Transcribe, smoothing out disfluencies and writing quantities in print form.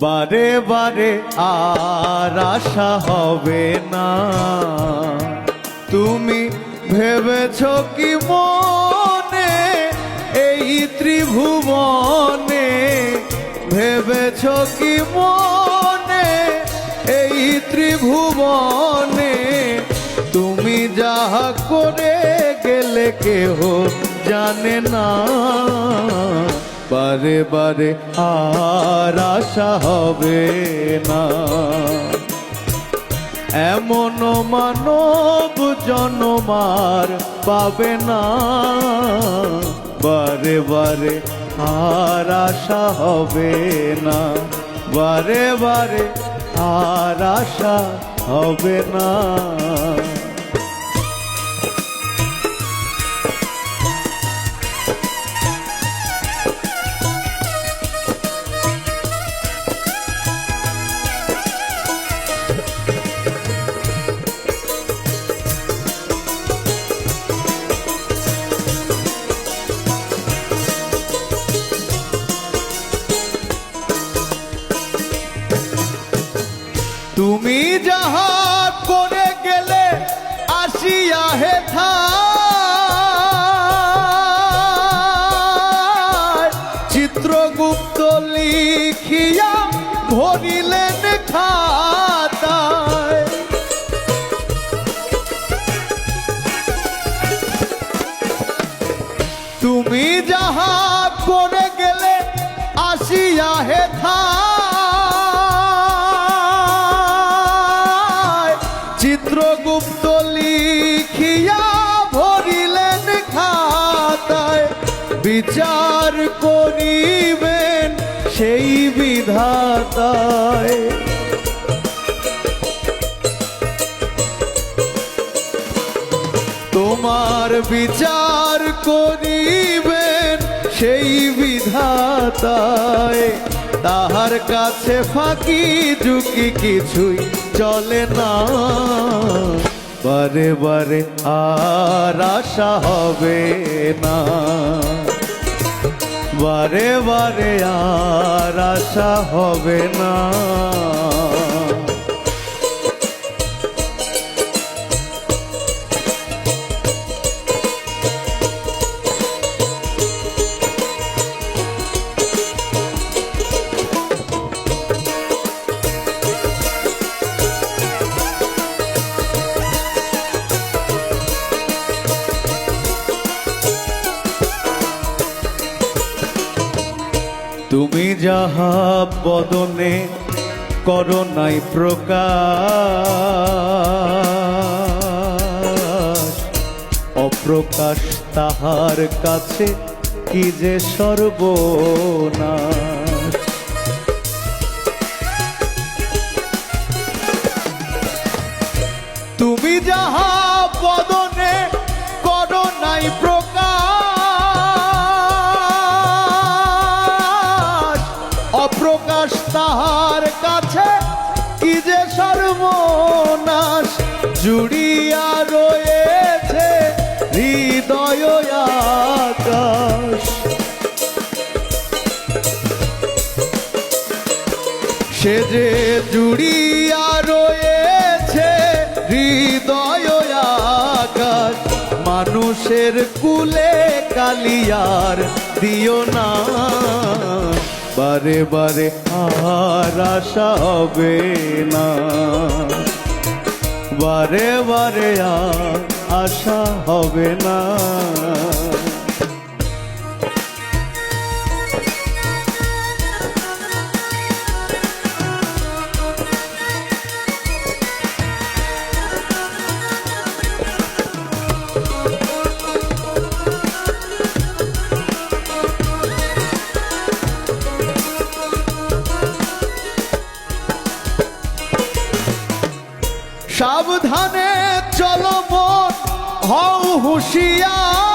বারে বারে আর আশা হবে না। তুমি ভেবেছ কি মনে এই ত্রিভুবনে, ভেবেছ কি মনে এই ত্রিভুবনে, তুমি যাহা করে গেলে কেহ জানে না। বারে বারে আর আশা হবে না। এমন মানব জন্মার পাবে না। বারে বারে আর আশা হবে না। বারে বারে আর আশা হবে না। তুমি যাহা করে গেলে আসিয়া হেথায়, চিত্রগুপ্ত লিখিয়া ভরিলেন খাতায়। তুমি যাহা করে গেলে আসিয়া হেথায়, চিত্রগুপ্ত লিখিয়া ভরিলেন খাতায়। বিচার করিবেন সেই বিধাতায়। তোমার বিচার করিবেন সেই বিধাতায়। তাহার কাছে ফাঁকি ঝুঁকি কিছুই চলে না। বারে বারে আর আশা হবে না। বারে বারে আর আশা হবে না। তুমি যাহা বদনে করো নাই প্রকাশ, অপ্রকাশ তাহার কাছে কি যে সর্বনাশ। তুমি যাহা বদনে করো নাই প্রকাশ, অপ্রকাশ তাহার কাছে কি যে সর্বনাশ। জুড়িয়া রয়েছে হৃদয় আকাশ, সে যে জুড়িয়া রয়েছে হৃদয় আকাশ। মানুষের কুলে কালিয়ার দিও না। বারে বারে আর আশা হবে না। বারে বারে আর আশা হবে না। সাবধানে চলো মন হও হুঁশিয়ার।